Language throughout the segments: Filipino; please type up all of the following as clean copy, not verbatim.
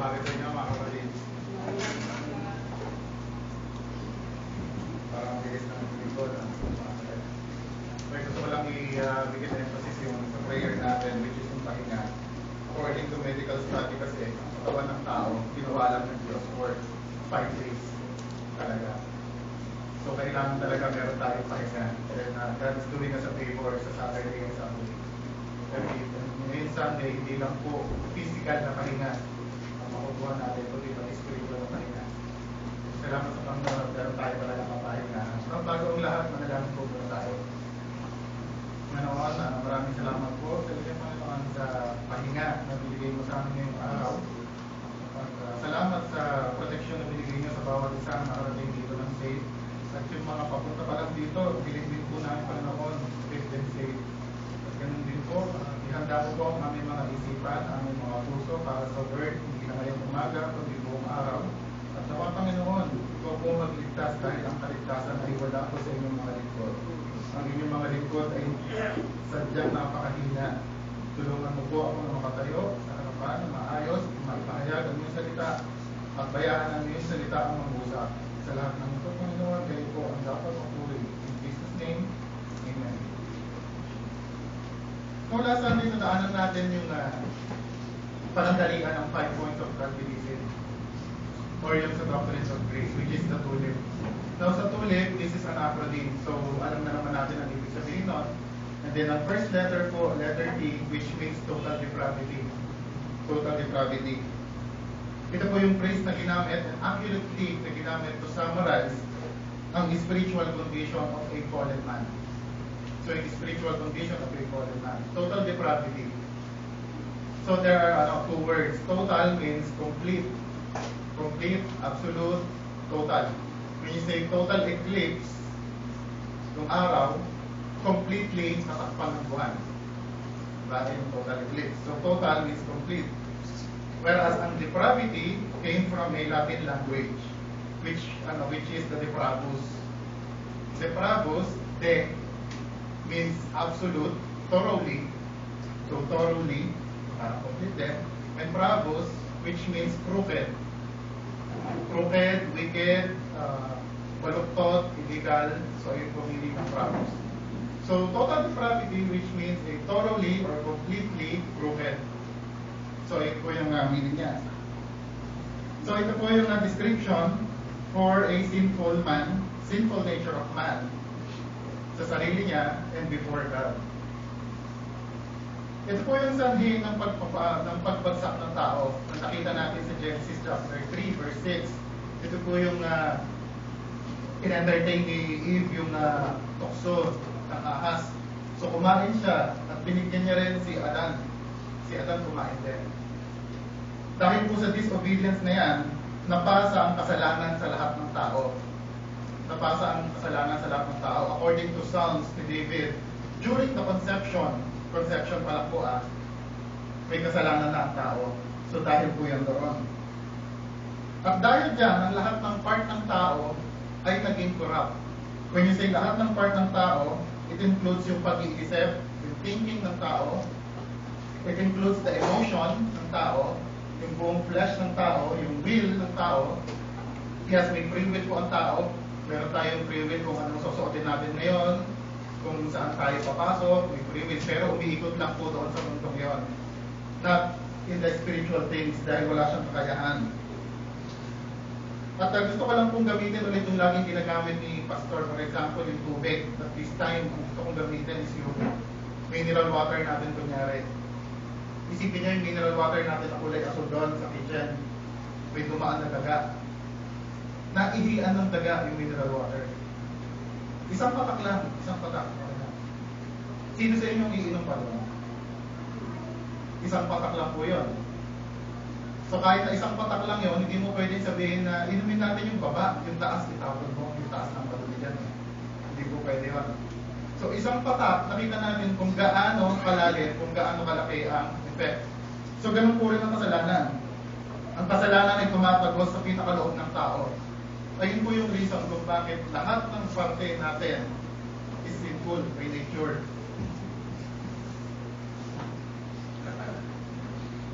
umaga sa inyo mga kapatid. Parang bilis na ng likod. Pero gusto ko lang i-bigyan na emphasis yung sa prayer natin, which is yung pahinga. According to medical study kasi, ang katawan ng tao, ginawa lang ng Diyos for 5 days talaga. So kailangan talaga meron tayong pahinga. And God is doing us a favor sa Saturday and Sunday. Ngayon Sunday, hindi lang po physical na pahinga ang makukuha natin, kundi pati spiritual na pahinga. Salamat sa Panginoon, meron tayo talaga mapahinga. So bago ang lahat, manalangin po muna tayo. Manawan, maraming salamat po sa iyo, Panginoon, sa pahinga na binigay mo sa amin ngayong araw. Salamat sa protection na binigay niyo sa bawat isa na nakarating dito ng safe. At yung mga papunta pa lang dito, bilhin po namin, Panginoon, safe and safe. At ganun din po, ihanda po ang aming mga isipan, aming mga puso para sa word, hindi na ngayong umaga, kundi buong araw. At nawa, Panginoon, ikaw po magligtas dahil ang kaligtasan ay wala po sa inyong mga lingkod. Ang inyong mga lingkod ay sadyang napakahina. Tulungan mo po ako na makatayo sa harapan, maayos, maipahayag ang iyong salita, at bayaan ang iyong salita ang mangusap. Sa lahat ng ito, Panginoon, kayo po ang dapat mapuri. In Jesus' name, Amen. Kung last Sunday, nadaanan natin yung panandalian ng 5 points of Calvinism or yung sa doctrines of grace, which is the tulip. Now sa tulip, this is an acronym. So alam na naman natin ang ibig sabihin nun. And then ang first letter po, letter T, which means total depravity. Total depravity. Ito po yung phrase na ginamit, and accurately na ginamit to summarize ang spiritual condition of a fallen man. So yung spiritual condition of a fallen man. Total depravity. So there are two words. Total means complete. Complete, absolute, total. When you say total eclipse, yung araw, completely natakpan ng buwan. Diba? Yung total eclipse. So total means complete. Whereas ang depravity came from a Latin language, which is the depravus. Depravus, de, means absolute, thoroughly. So thoroughly, para complete them. And pravus, which means crooked. Crooked, wicked, baluktot, illegal. So yun po meaning ng pravus. So total depravity, which means a thoroughly or completely crooked. So ito po yung meaning niya. So ito po yung description for a sinful man, sinful nature of man, sa sarili niya and before God. Ito po yung sanhi ng pagbagsak ng tao. Nakita natin sa Genesis chapter 3 verse 6. Ito po yung in-entertain ni Eve yung tukso ng ahas. So kumain siya at binigyan niya rin si Adan. Si Adan kumain din. Dahil po sa disobedience na yan, napasa ang kasalanan sa lahat ng tao. Napasa ang kasalanan sa lahat ng tao. According to Psalms ni David, during the conception pa lang po may kasalanan na ang tao. So dahil po yan doon. At dahil dyan, ang lahat ng part ng tao ay naging corrupt. When you say lahat ng part ng tao, it includes yung pag-iisip, yung thinking ng tao, it includes the emotion ng tao, yung buong flesh ng tao, yung will ng tao. Yes, may free will po ang tao. Meron tayong free will kung anong susuotin natin ngayon, kung saan tayo papasok, may free will. Pero umiikot lang po doon sa mundong yon. Not in the spiritual things dahil wala siyang kakayahan. At gusto ko lang pong gamitin ulit yung laging ginagamit ni Pastor. For example, yung tubig. At this time, ang gusto kong gamitin is yung mineral water natin kunyari. Isipin niyo yung mineral water natin na kulay asul doon sa kitchen. May dumaan na daga. Naihian ng daga yung mineral water. Isang patak lang. Isang patak. Sino sa inyong iinom pa doon? Isang patak lang po yun. So kahit na isang patak lang yun, hindi mo pwedeng sabihin na inumin natin yung baba, yung taas, itapon mo, yung taas ng patuloy dyan. Hindi po pwede yun. So isang patak, nakita natin kung gaano kalalim, kung gaano kalaki ang effect. So ganun po rin ang kasalanan. Ang kasalanan ay tumatagos sa pinakaloob ng tao. Ayun po yung reason kung bakit lahat ng parte natin is sinful by nature.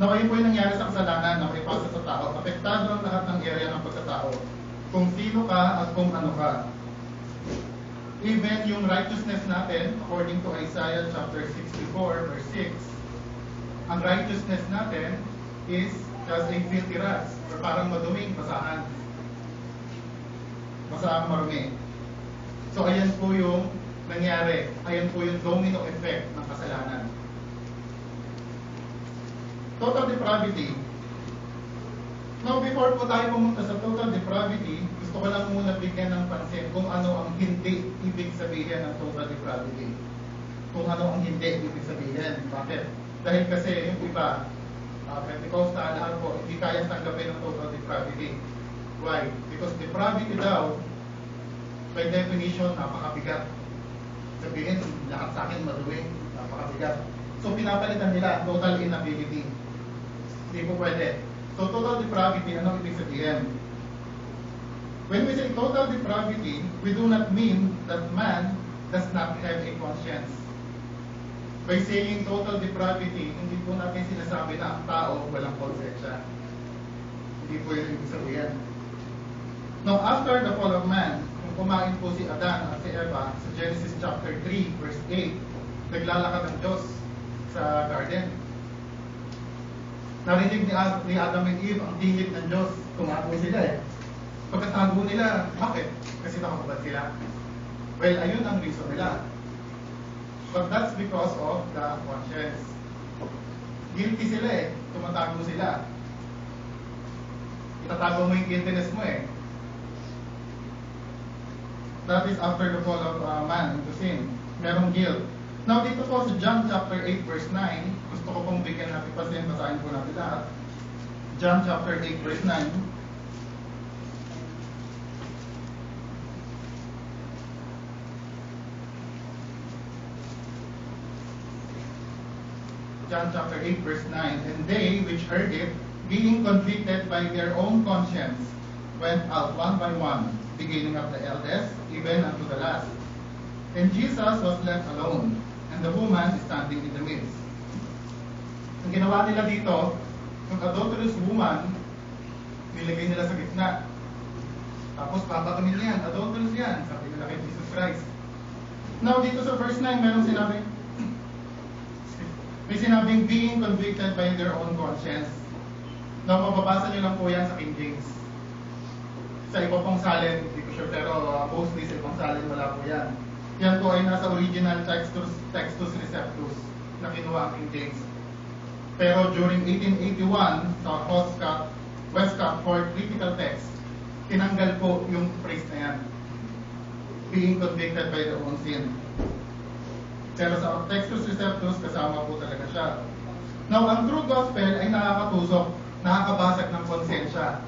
Now, ayun po yung nangyari sa kasalanan na may pasa sa tao. Apektado ang lahat ng area ng pagkatao. Kung sino ka at kung ano ka. Even yung righteousness natin, according to Isaiah chapter 64, verse 6, ang righteousness natin is as a filthy rags, or parang maduming basahan. Basahang marumi. So, ayan po yung nangyari. Ayan po yung domino effect ng kasalanan. Total depravity. Now, before po tayo pumunta sa total depravity, gusto ko lang muna bigyan ng pansin kung ano ang hindi ibig sabihin ng total depravity. Kung ano ang hindi ibig sabihin. Bakit? Dahil kasi yung iba, Pentecostal, lahat po, hindi kaya tanggapin ng total depravity. Why? Because depravity daw, by definition, napakabigat. Sabihin, lahat sa akin madumi, napakabigat. So, pinapalitan nila total inability. Hindi po pwede. So, total depravity, ano ibig sabihin? When we say total depravity, we do not mean that man does not have a conscience. By saying total depravity, hindi po natin sinasabi na ang tao walang konsensya. Hindi po yun ibig sabihin. Now, after the fall of man, kung kumain po si Adan at si Eva sa Genesis chapter 3, verse 8, naglalakad ang Diyos sa garden. Narinig ni Adam and Eve ang tingit ng Diyos. Tumago sila eh. Pagkatago nila, bakit? Kasi nakakabad sila. Well, ayun ang reason nila. But that's because of the conscience. Guilty sila eh. Tumatago sila. Itatago mo yung guiltiness mo eh. That is after the fall of man into sin. Merong guilt. Now dito po sa John chapter 8 verse 9, gusto ko pong bigyan natin pasin, basahin po natin lahat. John chapter 8 verse 9. John chapter 8 verse 9. And they which heard it, being convicted by their own conscience, went out one by one, beginning of the eldest, even unto the last. And Jesus was left alone, and the woman is standing in the midst. Ang ginawa nila dito, yung adulterous woman, nilagay nila sa gitna. Tapos papatumin yan, adulterous yan, sabi nila kay Jesus Christ. Now dito sa verse 9, merong sinabing, may sinabing being convicted by their own conscience. Now mababasa nyo lang po yan sa King James. Sa iba pong salin, hindi ko sure, pero mostly sa ibang salin wala po yan. Yan po ay nasa original Textus Receptus na kinuha ang King James. Pero during 1881, sa Westcott Court Critical Text, tinanggal po yung phrase na yan. Being convicted by their own sin. Pero sa Textus Receptus, kasama po talaga siya. Now, ang true gospel ay nakakatusok, nakakabasag ng konsensya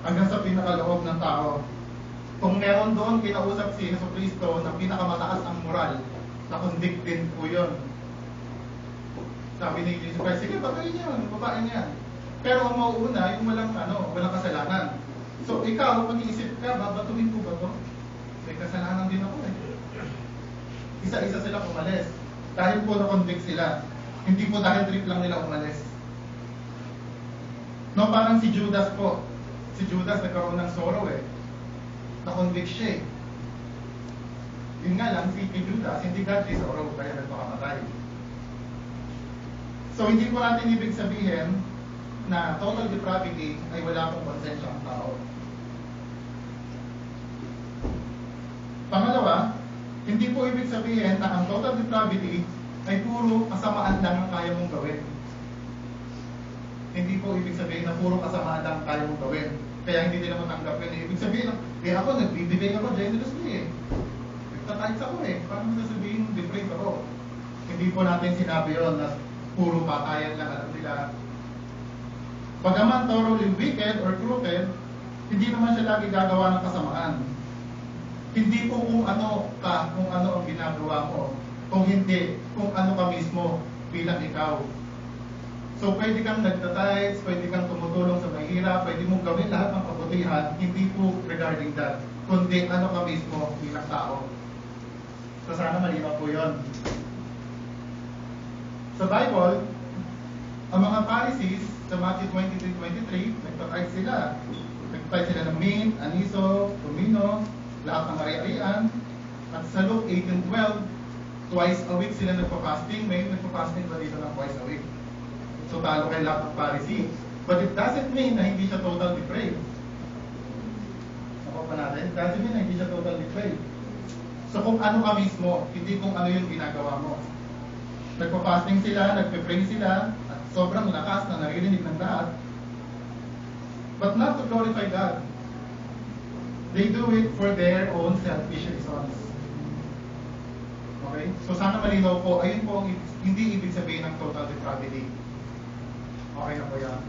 hanggang sa pinakaloob ng tao. Kung meron doon kinausap si Jesucristo na pinakamataas ang moral, na-convict din po yun. Sabi ni Jesus Christ, sige, patayin yun, babae niyan. Pero ang mauuna, yung walang kasalanan. So ikaw, mag-iisip ka, babatuin ko ba ito? May kasalanan din ako eh. Isa-isa sila umalis. Dahil po na-convict sila. Hindi po dahil trip lang nila umalis. No, parang si Judas po. Si Judas nagkaroon ng sorrow eh. Na-convict siya eh. Yun nga lang, si Judas, hindi godly sorrow, kaya nagpakamatay. So, hindi po natin ibig sabihin na total depravity ay wala pong konsensya ang tao. Pangalawa, hindi po ibig sabihin na ang total depravity ay puro kasamaan lang ang kaya mong gawin. Hindi po ibig sabihin na puro kasamaan lang ang kaya mong gawin. Kaya hindi nila matanggapin eh. Ibig sabihin, ako, nagbibigay ako generously eh. Nagtatights ako eh. Paano mo sasabihin, depraved ako? Hindi po natin sinabi yun na puro patayan lang alam nila. Bagaman thoroughly wicked or crooked, hindi naman siya lagi gagawa ng kasamaan. Hindi po kung ano ang ginagawa mo. Kung hindi, kung ano ka mismo bilang ikaw. So pwede kang nagtatights, pwede kang tumutulong sa mahirap, pwede mong gawin lahat ng kabutihan, hindi po regarding that, kundi ano ka mismo bilang tao. So sana malinaw po yun. Sa Bible, Ang mga Pharisees, sa Matthew 23:23, nagpatay sila. Nagpatay sila ng mint, aniso, kumino, lahat ng ari-arian. At sa Luke 18:12, twice a week sila nagpa-fasting. May nagpa-fasting ba dito ng twice a week? So talo kay lahat ng Pharisee. But it doesn't mean na hindi siya total depraved. Nakuha pa natin? It doesn't mean na hindi siya total depraved. So kung ano ka mismo, hindi kung ano yung ginagawa mo. Nagpa-fasting sila, nagpe-pray sila, at sobrang lakas na naririnig ng lahat. But not to glorify God. They do it for their own selfish reasons. Okay? So sana malinaw po, ayun po ang hindi ibig sabihin ng total depravity. Okay na po yan.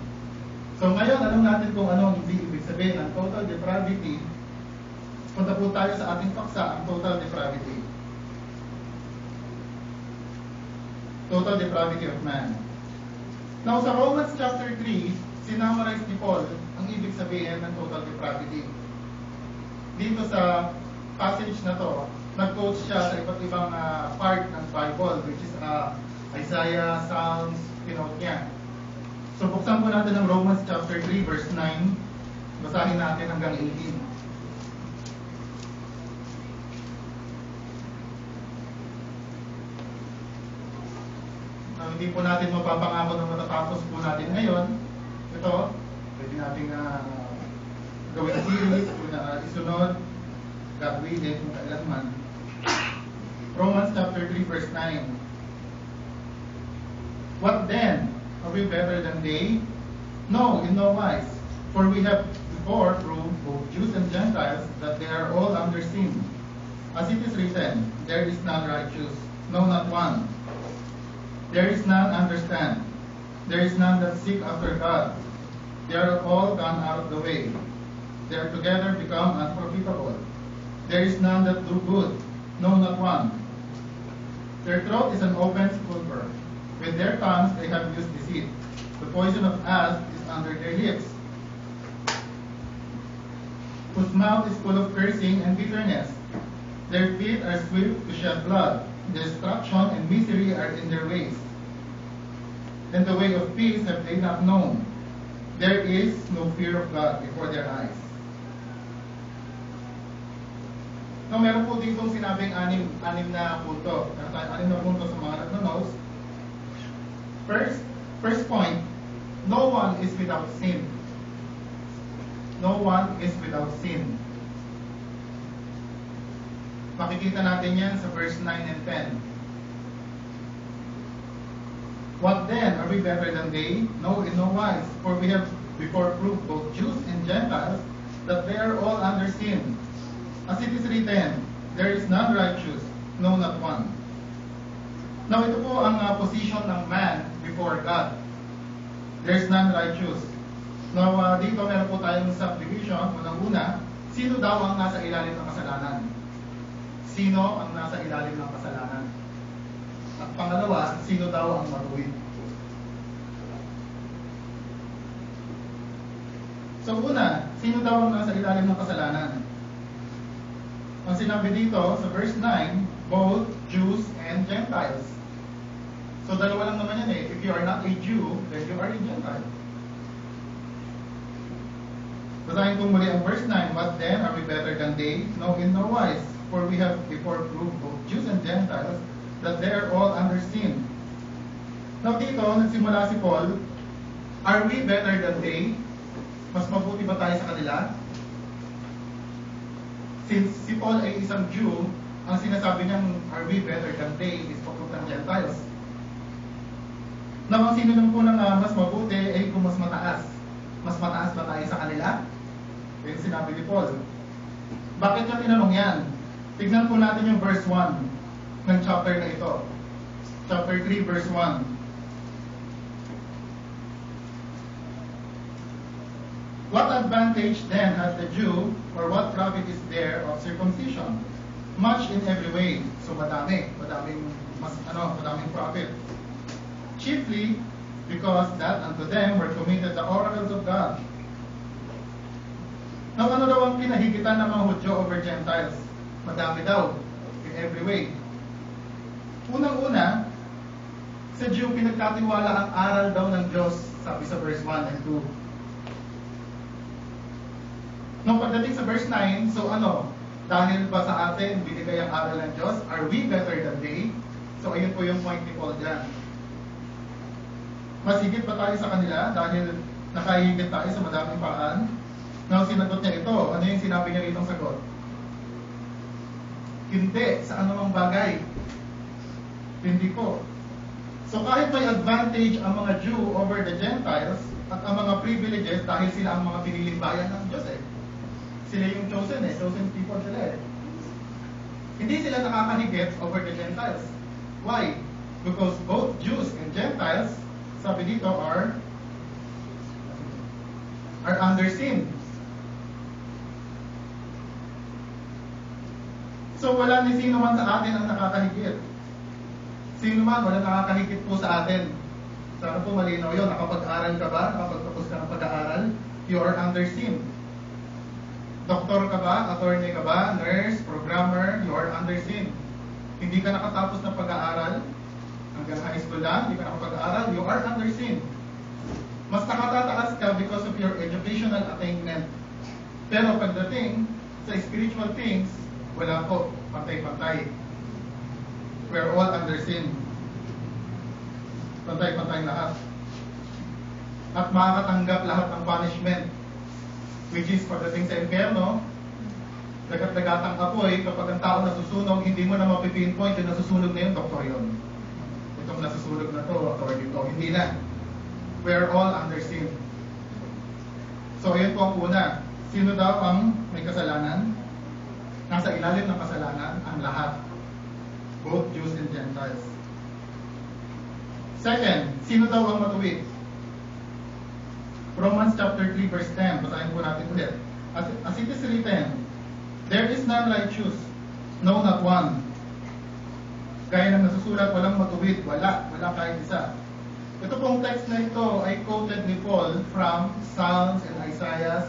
So ngayon, alam natin kung ano ang hindi ibig sabihin ng total depravity. Punta po tayo sa ating paksa, ang total depravity. Total depravity of man. Now sa Romans chapter 3, sinamarize ni Paul ang ibig sabihin ng total depravity. Dito sa passage na to, nag-quote siya sa iba't ibang part ng Bible, which is Isaiah, Psalms, pinot niya. So buksan po natin ang Romans chapter 3 verse 9. Basahin natin hanggang 18. Hindi po natin mapapangako na matatapos po natin ngayon. Ito, pwede natin gawin series, isunod, gagawin din kung kailan man. Romans chapter 3 verse 9. What then? Are we better than they? No, in no wise. For we have before proved, both Jews and Gentiles, that they are all under sin. As it is written, there is none righteous, no, not one. There is none understand. There is none that seek after God. They are all gone out of the way. They are together become unprofitable. There is none that do good, no, not one. Their throat is an open sepulchre. With their tongues they have used deceit. The poison of asp is under their lips, whose mouth is full of cursing and bitterness. Their feet are swift to shed blood. Destruction and misery are in their ways. And the way of peace have they not known. There is no fear of God before their eyes. No, meron po ditong sinabing anim na punto. Meron tayong anim na punto sa mga nagno-notes. First point, no one is without sin. No one is without sin. Makikita natin yan sa verse 9 and 10. What then? Are we better than they? No, in no wise. For we have before proved both Jews and Gentiles that they are all under sin. As it is written, there is none righteous, no, not one. Now, ito po ang position ng man before God. There is none righteous. Now, dito meron po tayong subdivision. Unang-una, sino daw ang nasa ilalim ng kasalanan? Sino ang nasa ilalim ng kasalanan? At pangalawa, sino daw ang matuwid? So una, sino daw ang nasa ilalim ng kasalanan? Ang sinabi dito sa verse 9, both Jews and Gentiles. So dalawa lang naman yan eh. If you are not a Jew, then you are a Gentile. Basahin kong muli ang verse 9, what then? Are we better than they? No, in no wise. For we have before proved both Jews and Gentiles that they are all under sin. Now dito, nagsimula si Paul, are we better than they? Mas mabuti ba tayo sa kanila? Since si Paul ay isang Jew, ang sinasabi niyang are we better than they is papuntang Gentiles. Now ang sinunod po ng mas mabuti ay kung mas mataas. Mas mataas ba tayo sa kanila? Yung sinabi ni Paul. Bakit niya tinanong yan? Tignan po natin yung verse 1 ng chapter na ito. Chapter 3 verse 1. What advantage then has the Jew, or what profit is there of circumcision? Much in every way. So madaming profit. Chiefly because that unto them were committed the oracles of God. Now ano daw ang pinahigitan ng mga Hudyo over Gentiles? Madami daw, in every way. Unang-una, Sa Jew, pinagkatiwala ang aral daw ng Diyos, sabi sa verse 1 and 2. Nung pagdating sa verse 9, so ano, dahil ba sa atin binigay ang aral ng Diyos, are we better than they? So ayun po yung point ni Paul dyan. Mas higit ba tayo sa kanila dahil nakahigit tayo sa madaming paraan? Now, sinagot niya ito. Ano yung sinabi niya rito sagot? Hindi, sa anumang bagay. Hindi po. So kahit may advantage ang mga Jew over the Gentiles at ang mga privileges dahil sila ang mga piniling bayan ng Diyos Sila yung chosen people sila Hindi sila nakakahigit over the Gentiles. Why? Because both Jews and Gentiles, sabi dito, are under sin. So wala ni sino man sa atin ang nakakahigit. Sino man, wala nakakahigit po sa atin. Sana po malinaw yun. Nakapag-aral ka ba? Nakapagtapos ka ng pag-aaral? You are under sin. Doktor ka ba? Attorney ka ba? Nurse? Programmer? You are under sin. Hindi ka nakatapos ng pag-aaral? Hanggang high school lang? Hindi ka nakapag-aaral? You are under sin. Mas nakatataas ka because of your educational attainment. Pero pagdating sa spiritual things, wala po. Pantay-pantay. We're all under sin. Pantay-pantay lahat. At makakatanggap lahat ng punishment, which is pagdating sa impyerno, dagat-dagatang apoy, kapag ang tao nasusunog, hindi mo na mapipinpoint yung nasusunog na yun, doktor yun. Itong nasusunog na to, doktor dito. Hindi na. We're all under sin. So, yun po ang una. Sino daw ang may kasalanan? Nasa ilalim ng kasalanan, ang lahat. Both Jews and Gentiles. Second, sino daw ang matuwid? Romans chapter 3 verse 10. Basahin po natin ulit. As it is written, there is none righteous, no not one. Gaya ng nasusulat, walang matuwid, wala kahit isa. Ito pong text na ito ay quoted ni Paul from Psalms and Isaiah.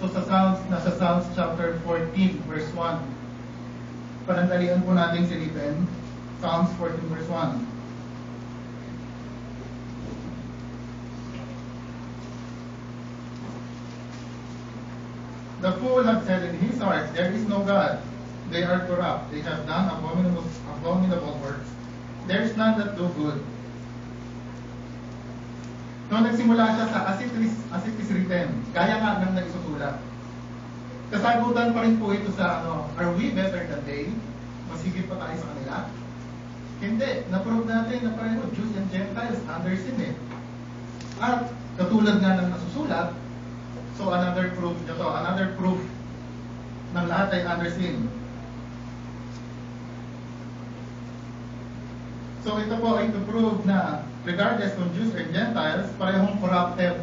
So sa Psalms chapter 14 verse 1. Panandalian po natin silipin. Psalms 14 verse 1. The fool had said in his heart, there is no God. They are corrupt. They have done abominable works. There is none that do good. Noong nagsimula siya sa as it is written, gaya nga ng naisusulat. Kasagutan pa rin po ito sa are we better than they? Mas higit pa tayo sa kanila? Hindi. Na-prove natin na pareho, Jews and Gentiles, under sin At katulad nga ng nasusulat, so another proof ng lahat ay under sin. So ito po ay to prove na regardless kung Jews or Gentiles, parehong corrupted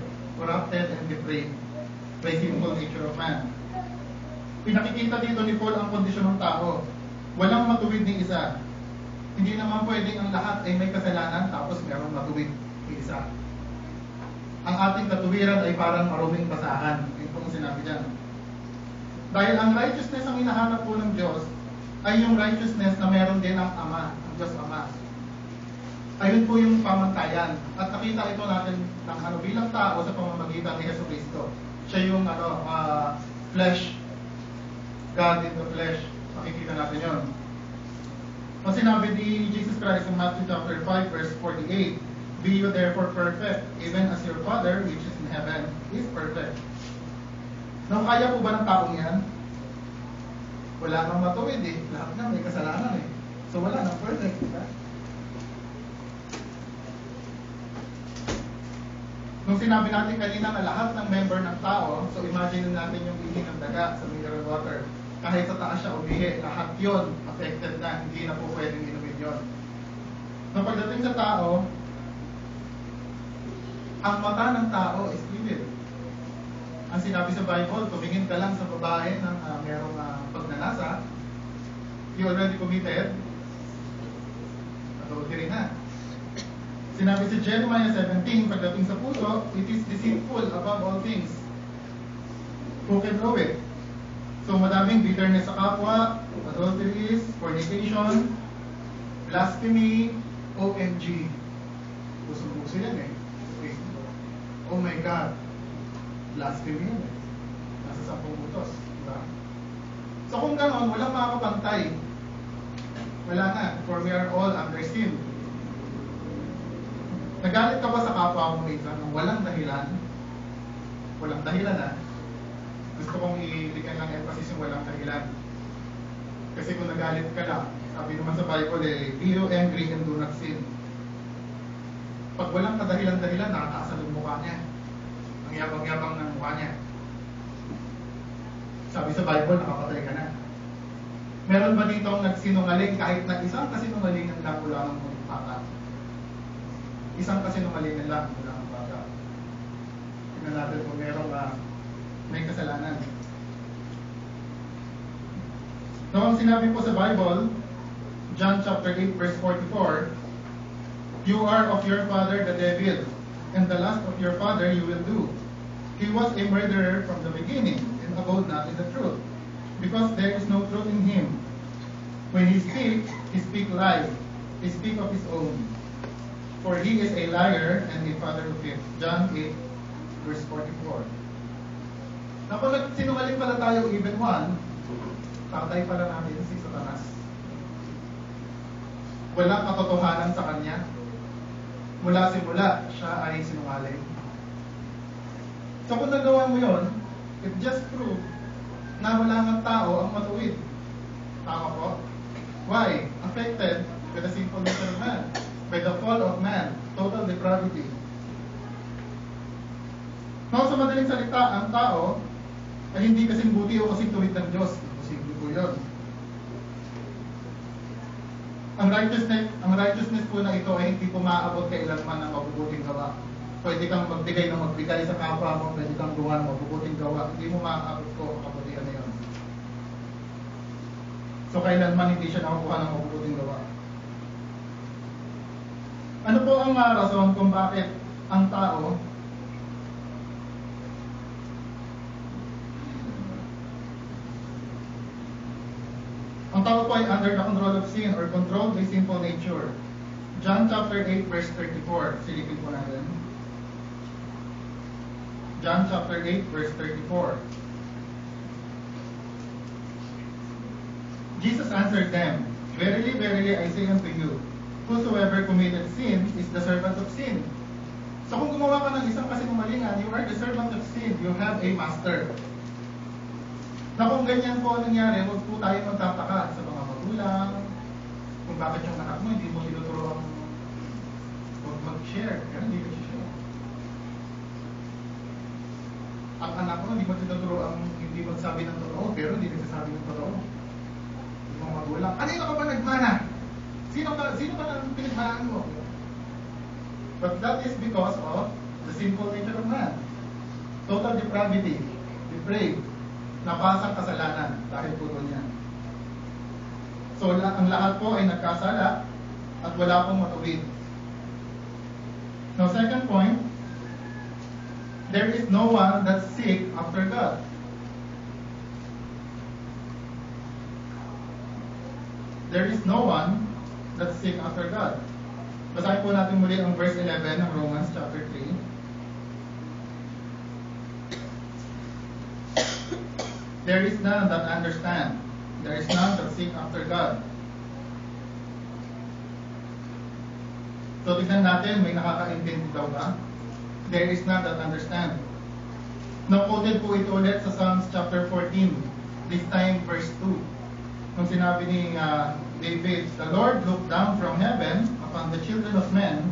and depraved by sinful nature of man. Pinakikita dito ni Paul ang kondisyon ng tao. Walang matuwid ni isa. Hindi naman pwedeng ang lahat ay may kasalanan tapos merong matuwid ni isa. Ang ating katuwiran ay parang maruming basahan. Ito ang sinabi dyan. Dahil ang righteousness ang hinahanap po ng Diyos ay yung righteousness na meron din ang Ama, ang Diyos Ama. Ayun po yung pamantayan. At nakita ito natin ng bilang tao sa pamamagitan ni Jesucristo. Siya yung flesh, God in the flesh. Makikita natin yun. Ang sinabi ni Jesus Christ in Matthew chapter 5 verse 48, be you therefore perfect, even as your Father which is in heaven is perfect. Now, kaya po ba ng taong yan? Wala nang matuwid Lahat na may kasalanan So wala nang perfect, diba? Nung sinabi natin kanina na lahat ng member ng tao, so imagine natin yung ihi ng daga sa mineral water. Kahit sa taas siya umihi, lahat yun affected na, hindi na po pwedeng inumin yun. Nung pagdating sa tao, ang mata ng tao is evil. Ang sinabi sa Bible, tumingin ka lang sa babae ng merong pagnanasa, you already committed adultery na. Sinabi sa Jeremiah 17, pagdating sa puso, it is deceitful above all things. Who can know it? So madaming bitterness sa kapwa, adulteries, fornication, blasphemy, OMG. Puso yan eh. Okay. Oh my God. Blasphemy yun eh. Nasa 10 utos. Diba? So kung gano'n, walang makakapantay. Wala na. For we are all under sin. Nagalit ka ba sa kapwa mo minsan ng walang dahilan? Walang dahilan na. Gusto kong ibigyan ng emphasis yung walang dahilan. Kasi kung nagalit ka lang, sabi naman sa Bible eh, be you angry and do not sin. Pag walang kadahilan-dahilan, nakakaasan yung mukha niya. Ang yabang-yabang ng mukha niya. Sabi sa Bible, nakapatay ka na. Meron ba dito ang nagsinungaling kahit na isang kasinungalingan lang mula ng bata? Isang kasinungalingan lang mula ng bata. Tingnan natin kung merong may kasalanan. Now, ang sinabi po sa Bible, John chapter 8 verse 44, you are of your father the devil, and the lust of your father you will do. He was a murderer from the beginning, and abode not in the truth, because there is no truth in him. When he speak lies, he speak of his own. For he is a liar and a father of it. John 8 verse 44. Na kung sinungaling pala tayo even one, tatay pala natin si Satanas. Walang katotohanan sa kanya. Mula simula, siya ay sinungaling. So kung nagawa mo yon, it just prove na wala ng tao ang matuwid. Tama po? Why? Affected by the sinful nature of man. By the fall of man. Total depravity. Now, sa madaling salita, ang tao ay hindi kasing buti o kasing tuwid ng Diyos. Imposible po yun. Ang righteousness po na ito ay hindi po maaabot kailanman ng mabubuting gawa. Pwede kang magbigay ng magbigay sa kapwa mo, pwede kang gawa ng mabubuting gawa. Hindi mo maaabot ko ang kabutihan na yun. So kailanman hindi siya nakakuha ng mabubuting gawa. Ano po ang rason kung bakit ang tao po ay under the control of sin or controlled by sinful nature? John chapter 8 verse 34. Silipin po natin. John chapter 8 verse 34. Jesus answered them, verily, verily, I say unto you, whosoever committed sin is the servant of sin. So kung gumawa ka ng isang kasinungalingan, you are the servant of sin. You have a master. Na kung ganyan po nangyari, huwag po tayo magtataka sa mga magulang, kung bakit yung anak mo hindi mo tinuturoang huwag mag-share, kaya hindi ka share. Ang anak mo hindi mo tinuturoang hindi magsabi ng totoo, pero hindi nagsasabi ng totoo. Yung mga magulang, kanina ka ba nagmana? Sino ba ang pinagmanaan mo? But that is because of the sinful nature of man. Total depravity, depraved, napasang kasalanan dahil po niya. So ang lahat po ay nagkasala at wala pong matuwid. Now, second point, there is no one that seek after God. There is no one that seek after God. Basahin po natin muli ang verse 11 ng Romans chapter 3. There is none that understand. There is none that seek after God. So tignan natin, may nakakaintindi daw ba? There is none that understand. Now quoted po ito ulit sa Psalms chapter 14, this time verse 2. Nung sinabi ni David, the Lord looked down from heaven upon the children of men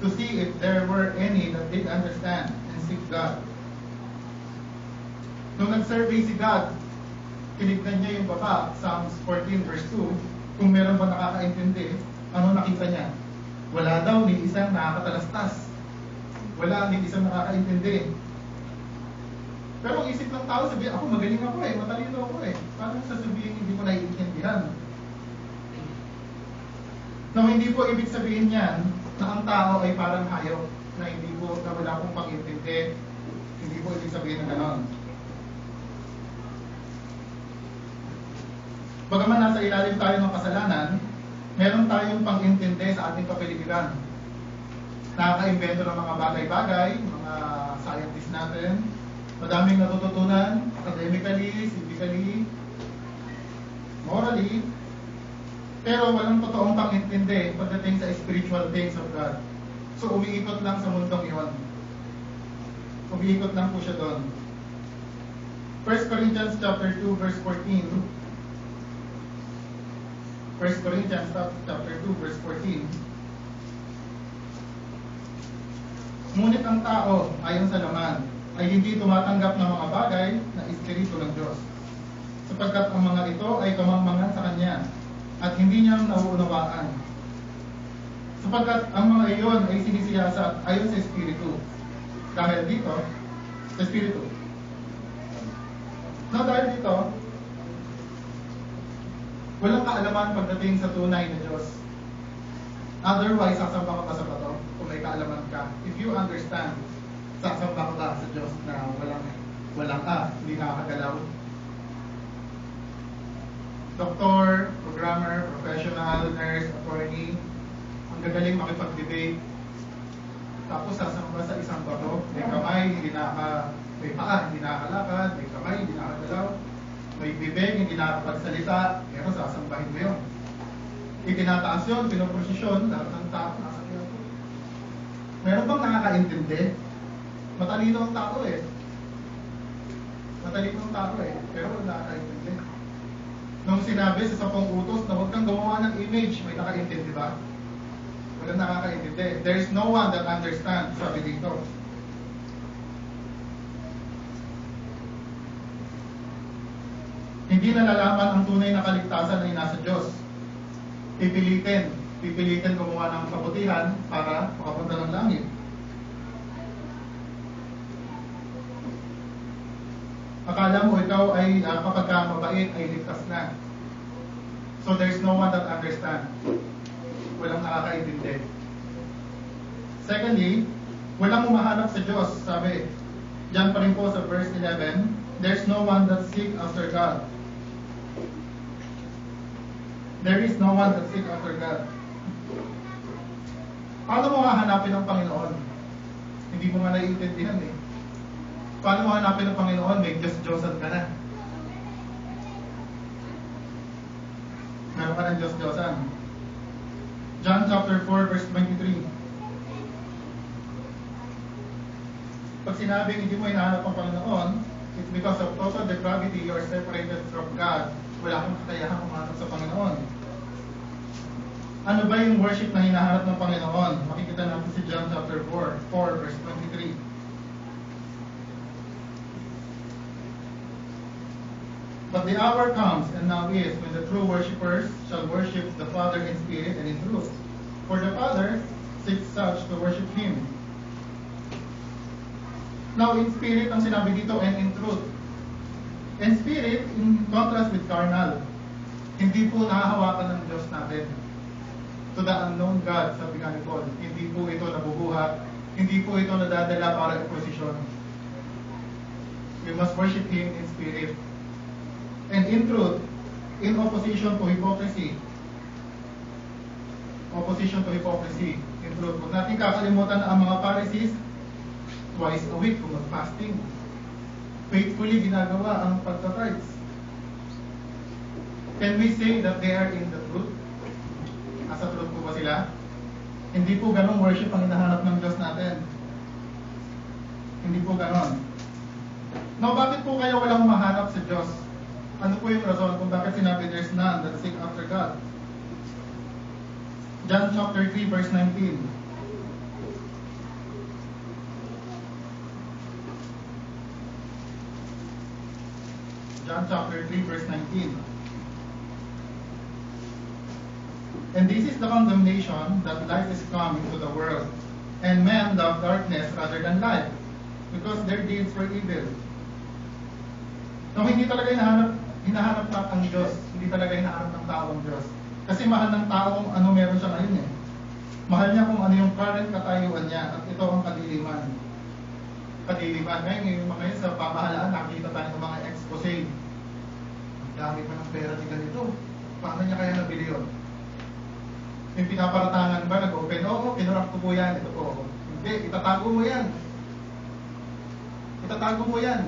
to see if there were any that did understand and seek God. Nung nag-survey si God, tinignan niya yung baba, Psalms 14 verse 2, kung meron ba nakakaintindi, ano nakita niya? Wala daw ni isang nakakatalastas. Wala ni isang nakakaintindi. Pero ang isip ng tao, sabi, ako magaling ako matalino ako Paano sasabihin hindi ko naiintindihan? No, hindi po ibig sabihin yan na ang tao ay parang hayop na hindi po, na wala pong pag-intindi. Hindi po ibig sabihin na ganon. Bagaman nasa ilalim tayo ng kasalanan, meron tayong pang-intindi sa ating kapaligiran. nakaka-invento ng mga bagay-bagay, mga scientists natin. Madaming natututunan, academically, civically, morally, pero walang totoong pang-intindi pagdating sa spiritual things of God. So umiikot lang sa mundong iyon. Umiikot lang po siya doon. 1 Corinthians chapter 2 verse 14. 1 Corinthians chapter 2 verse 14. Ngunit ang tao, ayon sa laman, ay hindi tumatanggap ng mga bagay na espiritu ng Diyos, sapagkat ang mga ito ay kamangmangan sa Kanya, at hindi niya nauunawaan. Sapagkat ang mga iyon ay sinisiyasat ayon sa espiritu. Dahil dito, sa espiritu. No, dahil dito, walang kaalaman pagdating sa tunay na Diyos. Otherwise, sasamba ka ba sa bato kung may kaalaman ka? If you understand, sasamba ka ba sa Diyos na walang hindi nakakagalaw? Doktor, programmer, professional, nurse, attorney, ang gagaling makipag-debate. Tapos sasamba sa isang bato, may kamay, may paa, hindi nakakalakad, may kamay, hindi nakakagalaw, may bibig, hindi nakakapagsalita, pero sasambahin mo yun. Itinataas yun, pinoprosesyon, lahat ng tao nasa kaya. Meron bang nakakaintindi? Matalino ang tao eh. Matalino ang tao eh, pero wala nakakaintindi. Nung sinabi sa 10 utos na huwag kang gumawa ng image, may nakaintindi ba? Walang nakakaintindi. There is no one that understands, sabi dito. Hindi nalalaman ang tunay na kaligtasan ay nasa Diyos. Pipilitin gumawa ng kabutihan para makapunta ng langit. Akala mo ikaw ay kapag mabait ay ligtas na. So there's no one that understands. Walang nakakaintindi. Secondly, walang humahanap sa Diyos. Sabi, diyan pa rin po sa verse 11, there's no one that seek after God. There is no one that seek after God. Paano mo hahanapin ang Panginoon? Hindi mo nga naiintindihan eh. Paano mo hanapin ang Panginoon? May Diyos-Diyosan ka na. Meron ka ng Diyos-Diyosan. John chapter 4 verse 23. Pag sinabing hindi mo hinahanap ang Panginoon, it's because of total depravity, you are separated from God. Wala kang kakayahan kumanap sa Panginoon. Ano ba yung worship na hinahanap ng Panginoon? Makikita natin si John chapter 4 verse 23. But the hour comes, and now is, when the true worshippers shall worship the Father in spirit and in truth. For the Father seeks such to worship Him. Now, in spirit ang sinabi dito, and in truth. In spirit, in contrast with carnal. Hindi po nahahawakan ng Diyos natin. To the unknown God, sabi nga ni Paul. Hindi po ito nabubuhat. Hindi po ito nadadala para i-posisyon. We must worship Him in spirit. And in truth, in opposition to hypocrisy. Opposition to hypocrisy. In truth. Huwag natin kakalimutan na ang mga Pharisees, twice a week kung mag-fasting. Faithfully ginagawa ang pagtitithes. Can we say that they are in the truth? Asa truth po ba sila? Hindi po ganong worship ang hinahanap ng Diyos natin. Hindi po ganon. Now, bakit po kaya walang mahanap sa Diyos? Ano po yung rason kung bakit sinabi there's none that seek after God? John chapter 3 verse 19. John chapter 3 verse 19. And this is the condemnation, that light is come into the world, and men love darkness rather than light, because their deeds were evil. So hindi talaga hinahanap ang Diyos, hindi talaga hinahanap ng tao ang Diyos. Kasi mahal ng tao kung ano meron siya ngayon eh. Mahal niya kung ano yung current katayuan niya, at ito ang kadiliman. Kadiliman. Ngayon mga yun sa pamahalaan, nakikita tayo ng mga expose. Ang dami pa ng pera ni ganito. Paano niya kaya nabili yun? May pinaparatangan ba, nag-open? Oo, kinurap ko po yan. Ito po. Hindi, itatago mo yan. Itatago mo yan.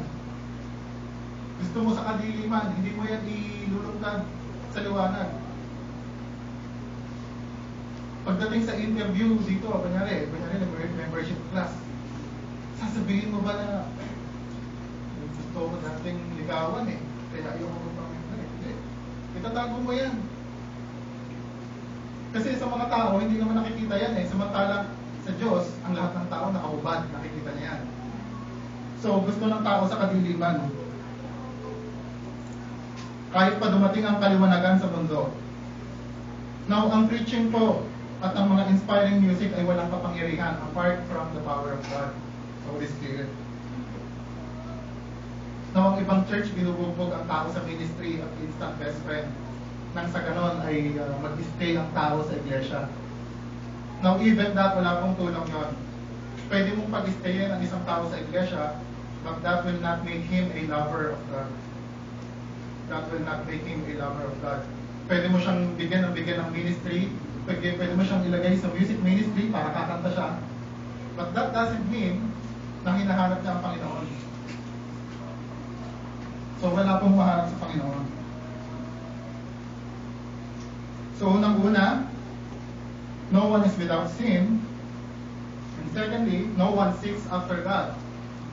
Gusto mo sa kadiliman, hindi mo yan ilulungkad sa liwanag. Pagdating sa interview dito, kunyari membership class, sasabihin mo ba na gusto ko dating ligawan kaya ayaw ko magpamember Hindi. Itatago mo yan. Kasi sa mga tao, hindi naman nakikita yan Samantalang sa Diyos, ang lahat ng tao nakahubad, nakikita niya yan. So, gusto ng tao sa kadiliman. Kahit pa dumating ang kaliwanagan sa mundo. Now, ang preaching po at ang mga inspiring music ay walang kapangyarihan apart from the power of God, the Holy Spirit. Now, ang ibang church, binubugbog ang tao sa ministry at instant best friend. Nang sa ganon ay mag-stay ang tao sa iglesia. Now, even that, wala pong tulong yon. Pwede mong pag-stayin ang isang tao sa iglesia, but that will not make him a lover of God. That will not make him a lover of God. Pwede mo siyang bigyan ng ministry, pwede mo siyang ilagay sa music ministry para kakanta siya. But that doesn't mean na hinahanap niya ang Panginoon. So wala pong mahanap sa Panginoon. So unang-una, no one is without sin. And secondly, no one seeks after God.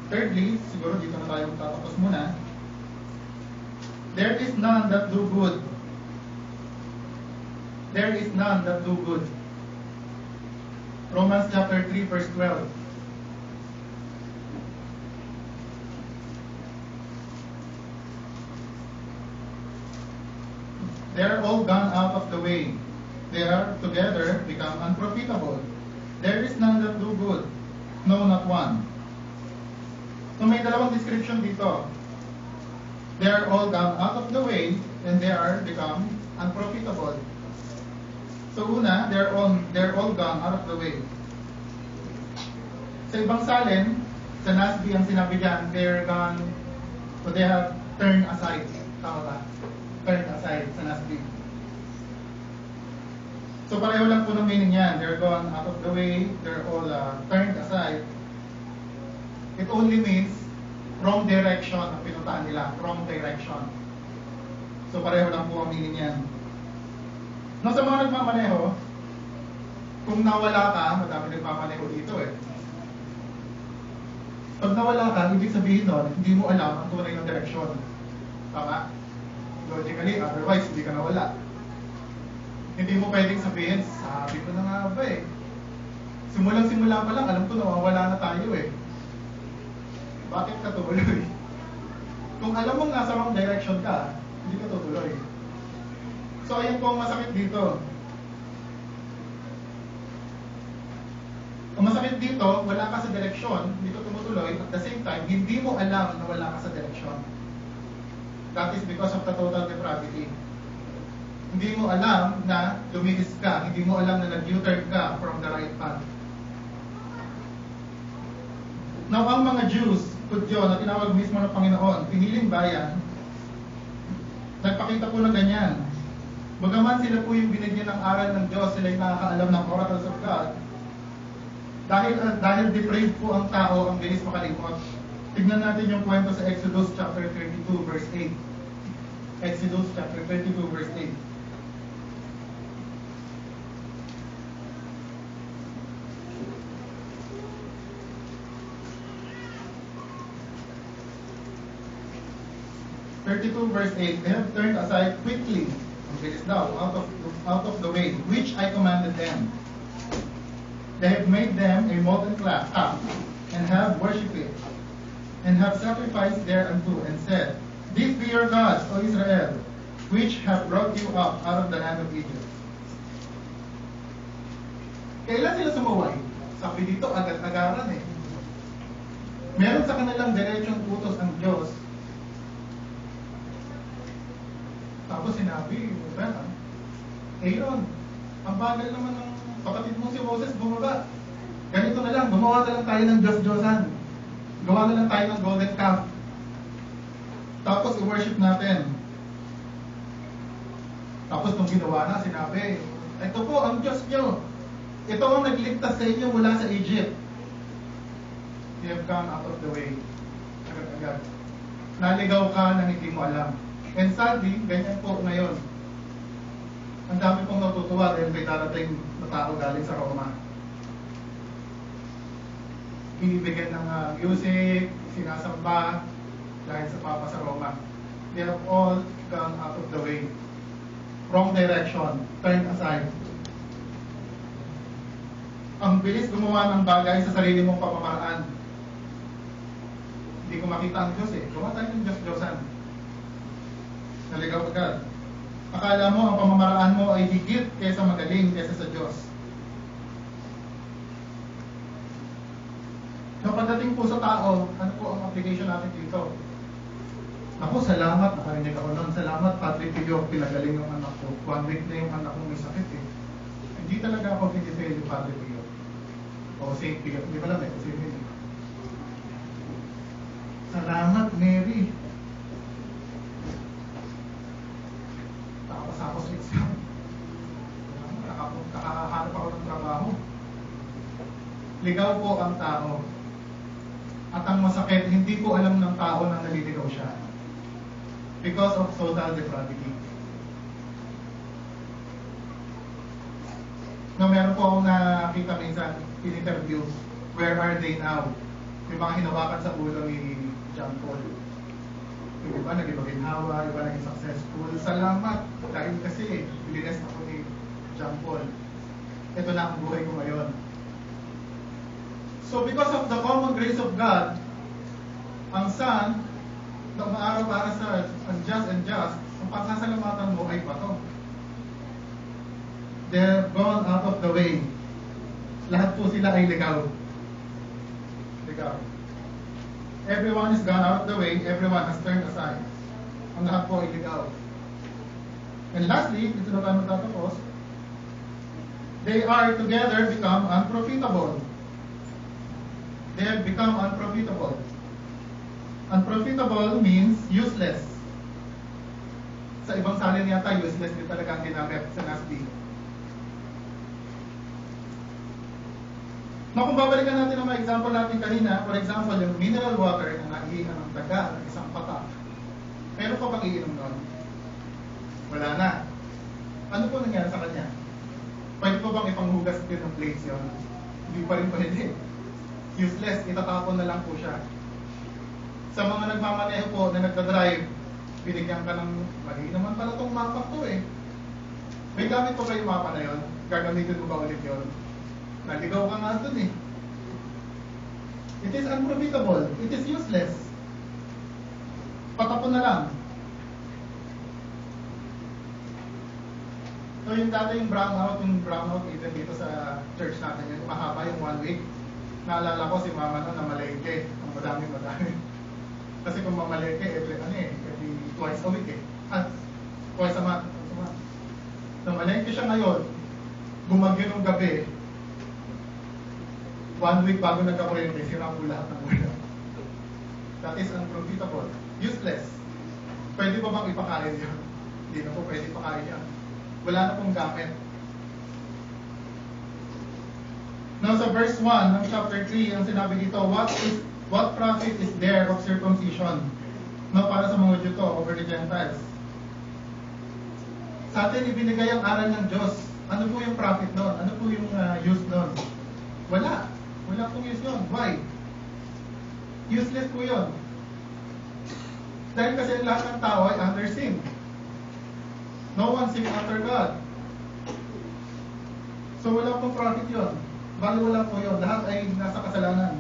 Thirdly, siguro dito na tayo magtatapos muna. There is none that do good. There is none that do good. Romans chapter 3 verse 12. They are all gone out of the way. They are together become unprofitable. There is none that do good. No, not one. So may dalawang description dito. They are all gone out of the way and they are become unprofitable. So una, they're all gone out of the way. Sa ibang salin, sa NASB ang sinabi diyan, they're gone, so they have turned aside. Tama ba? Turned aside sa NASB. So pareho lang po ng meaning yan. They're gone out of the way, they're all turned aside. It only means wrong direction ang pinuntahan nila. Wrong direction. So pareho lang po ang meaning yan. No, sa mga nagmamaneho, kung nawala ka, madami nagmamaneho dito Pag nawala ka, ibig sabihin nun, hindi mo alam ang tunay ng direksyon. Tama? Logically, otherwise, hindi ka nawala. Hindi mo pwedeng sabihin, sabi ko na nga ba Simulang-simula pa lang, alam ko nawawala na tayo Bakit ka tuloy? Kung alam mong nasa wrong direction ka, hindi ka tutuloy. So, ayan po ang masakit dito. Ang masakit dito, wala ka sa direksyon, hindi ka tumutuloy, at the same time, hindi mo alam na wala ka sa direksyon. That is because of the total depravity. Hindi mo alam na lumihis ka, hindi mo alam na nag-U-turn ka from the right path. Now, ang mga Jews, Hudyo, na tinawag mismo ng Panginoon, piniling bayan, nagpakita po ng ganyan. Bagaman sila po yung binigyan ng aral ng Diyos, sila yung nakakaalam ng oracles of God. Dahil depraved po ang tao, ang bilis makalimot. Tignan natin yung kwento sa Exodus chapter 32 verse 8. Exodus chapter 32 verse 8. Verse 8, they have turned aside quickly, out of the way, which I commanded them. They have made them a molten calf, and have worshipped it, and have sacrificed thereunto, and said, These be your gods, O Israel, which have brought you up out of the land of Egypt. Kailan sila sumuway? Sabi dito, agad-agaran Meron sa kanilang diretsong utos ang Diyos. Tapos sinabi, Aaron, ang bagal naman ng kapatid mo si Moses bumaba. Ganito na lang, gumawa na lang tayo ng Diyos-Diyosan. Gawa na lang tayo ng golden calf. Tapos i-worship natin. Tapos nung ginawa na, sinabi, Ito po ang Diyos nyo. Ito ang nagligtas sa inyo mula sa Egypt. You have gone out of the way. Agad-agad. Naligaw ka nang hindi mo alam. And sadly, ganyan po ngayon. Ang dami pong natutuwa dahil may darating na tao galing sa Roma. Binibigyan ng music, sinasamba dahil sa Papa sa Roma. They have all gone out of the way. Wrong direction. Turn aside. Ang bilis gumawa ng bagay sa sarili mong pamamaraan. Hindi ko makita ang Diyos eh. Gawa tayo ng Diyos-Diyosan. Naligaw agad. Akala mo ang pamamaraan mo ay higit kaysa magaling kaysa sa Diyos. Pagdating po sa tao, ano po ang application natin dito? Ako, salamat, nakarinig ako nun. Salamat, Padre Pio, pinagaling yung anak ko. 1 week na yung anak ko may sakit eh. Hindi talaga ako pinifail yung Padre Pio. O Saint Pio, hindi pala may Saint Pio. Salamat, Mary. Tapos ako sa exam. Nakahanap ako ng trabaho. Ligaw po ang tao. At ang masakit, hindi po alam ng tao na naliligaw siya. Because of total depravity. No, meron po akong nakita minsan in interview, where are they now? Yung mga hinawakan sa ulo ni John Paul. Yung iba naging maginhawa, iba naging successful. Salamat! Dahil kasi, blessed ako ni John Paul. Ito na ang buhay ko ngayon. So because of the common grace of God, ang Son, na umaaraw para sa unjust and just, ang pagsasalamatan mo ay bato. They're gone out of the way. Lahat po sila ay ligaw. Ligaw. Everyone is gone out of the way, everyone has turned aside. Ang lahat po ay ligaw. And lastly, ito na tayo magtatapos, they are together become unprofitable. They have become unprofitable. Unprofitable means useless. Sa ibang salin yata, useless din talaga ang ginamit sa NASB. Now, kung babalikan natin ang mga example natin kanina, for example, yung mineral water na naiinom ng daga ng isang patak, meron pa bang iinom nun? Wala na. Ano po nangyari sa kanya? Pwede po bang ipanghugas din ng plates yun? Hindi pa rin pwede. Useless, itatapon na lang po siya. Sa mga nagmamaneho po na nagdadrive, binigyan ka ng, mali naman pala itong mapa to eh. May gamit po kayo mapa na yun? Gagamitin mo ba ulit yun? Naligaw ka nga dun eh. It is unprofitable. It is useless. Patapon na lang. So yung dati yung brownout even dito sa church natin, yung mahaba yung 1 week. Naalala ko si mama na namalengke. Ang madami. Kasi kung mamalengke, every twice a week eh. At twice a month. Namalengke siya ngayon, bumagyo ng gabi, 1 week bago nagkakuryente, sira po lahat ng ulam. That is unprofitable. Useless. Pwede pa bang ipakain yan? Hindi na po pwede ipakain yan. Wala na pong gamit. Now sa verse 1 ng chapter 3, ang sinabi dito, what profit is there of circumcision? No, para sa mga Juto over the Gentiles. Sa atin ibinigay ang aral ng Diyos. Ano po yung profit nun? Ano po yung use nun? Wala. Wala pong use yun. Why? Useless po yun. Dahil kasi lahat ng tao ay under sin. No one seeks after God. So wala pong profit yun. Bali wala po yun. Lahat ay nasa kasalanan.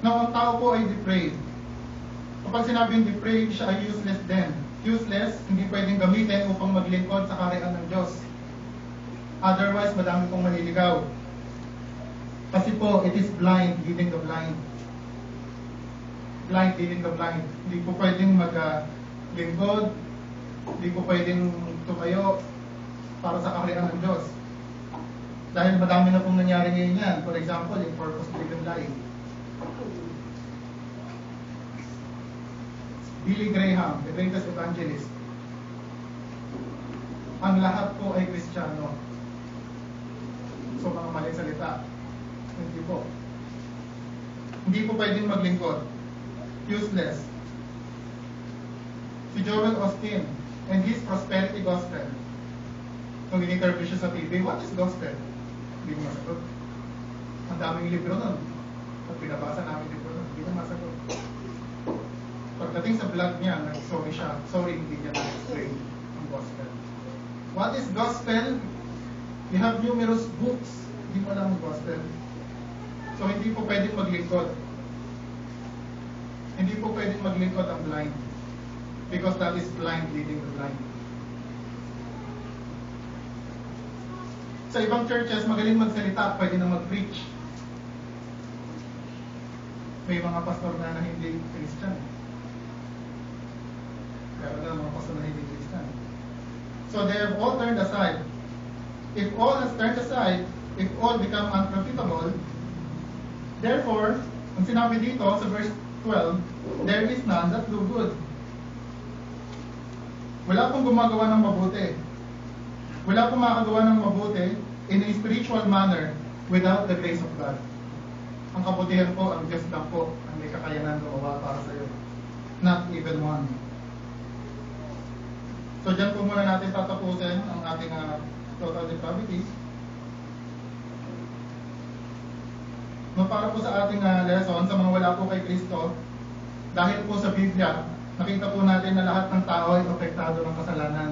Now, ang tao po ay depraved. Kapag sinabing depraved, siya ay useless din. Useless, hindi pwedeng gamitin upang maglingkod sa kaharian ng Diyos. Otherwise, madami pong maliligaw. Kasi po, it is blind leading the blind. Blind leading the blind. Hindi po pwedeng maglingkod, hindi po pwedeng tumayo para sa kaharian ng Diyos. Dahil madami na pong nangyari ngayon yan. For example, yung purpose-driven life. Billy Graham, the greatest evangelist. ang lahat po ay Kristiyano. So, mga maling salita. Hindi po. Hindi po pwedeng maglingkod. Useless. Si Joel Osteen and his prosperity gospel. Nung in-interview siya sa TV, what is gospel? Hindi mo masagot. Ang daming libro nun. Pag pinabasa namin libro nun, hindi mo masagot. Pagdating sa vlog niya, nag-sorry siya. Sorry, hindi niya na-explain ang gospel. What is gospel? We have numerous books. Hindi mo alam ang gospel. So, hindi po pwedeng maglingkod. Hindi po pwedeng maglingkod ang blind. Because that is blind leading the blind. Sa ibang churches, magaling magsalita, pwede na mag-preach. May mga pastor na hindi Christian. Pero na mga pastor na hindi Christian. So they have all turned aside. If all has turned aside, if all become unprofitable, therefore, ang sinabi dito sa verse 12, there is none that do good. Wala pong gumagawa ng mabuti. Wala pong makagawa ng mabuti in a spiritual manner without the grace of God. Ang kabutihan po, ang Diyos lang po ang may kakayanan gumawa para sa iyo. Not even one. So dyan po muna natin tatapusin ang ating total depravity. No, para po sa ating lesson, sa mga wala po kay Kristo, dahil po sa Biblia, nakita po natin na lahat ng tao ay apektado ng kasalanan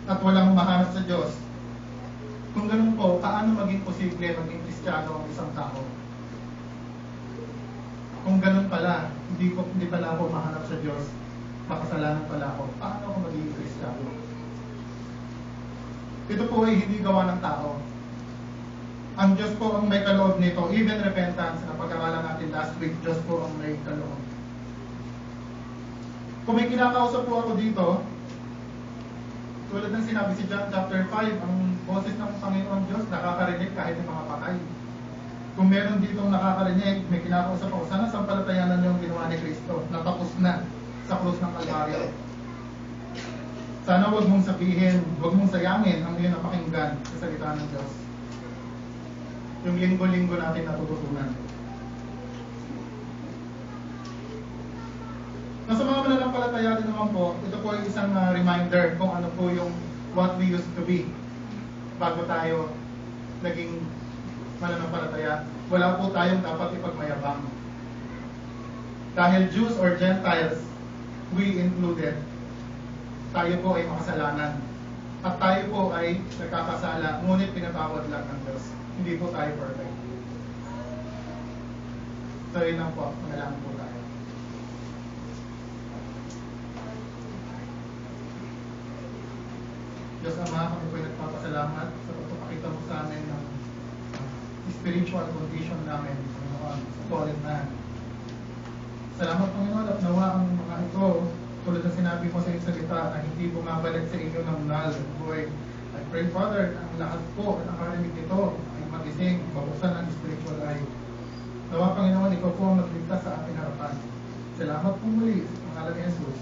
at walang mahanap sa Diyos. Kung ganun po, paano maging posible maging Kristiyano ang isang tao? Kung ganun pala, hindi pala ako mahanap sa Diyos, makasalanan pala ako, paano ako maging Kristiyano? Ito po ay hindi gawa ng tao. Ang Diyos po ang may kaloob nito, even repentance, na pag-aralan natin last week, Diyos po ang may kaloob. Kung may kinakausap po ako dito, tulad ng sinabi si John chapter 5, ang boses ng Panginoon Diyos nakakarinig kahit ng mga patay. Kung meron ditong nakakarinig, may kinakausap ako, sana sampalatayanan yung ginawa ni Kristo, natapos na sa krus ng Kalbaryo. Sana wag mong sabihin, wag mong sayangin ang iyong napakinggan sa salita ng Diyos. Yung linggo-linggo natin natututunan. Sa mga mananampalataya din naman po, ito po ay isang reminder kung ano po yung what we used to be bago tayo naging mananampalataya. Wala po tayong dapat ipagmayabang. Dahil Jews or Gentiles, we included, tayo po ay makasalanan. At tayo po ay nagkakasala, ngunit pinatawad lang ng Diyos. Hindi po tayo perfect. So yun lang po, manalangin po tayo. Diyos Ama, kami po nagpapasalamat sa pagpapakita mo sa amin ng spiritual condition namin, Panginoon, sa fallen man. Salamat, Panginoon, at nawa ang mga ito, tulad ng sinabi mo sa iyong salita, na hindi bumabalik sa inyo ng null and void. I pray, Father, na ang lahat po na nakarinig nito ay magising, mabuksan ang spiritual eye. Nawa, Panginoon, ikaw po ang magligtas sa ating harapan. Salamat po muli sa pangalan ni Jesus.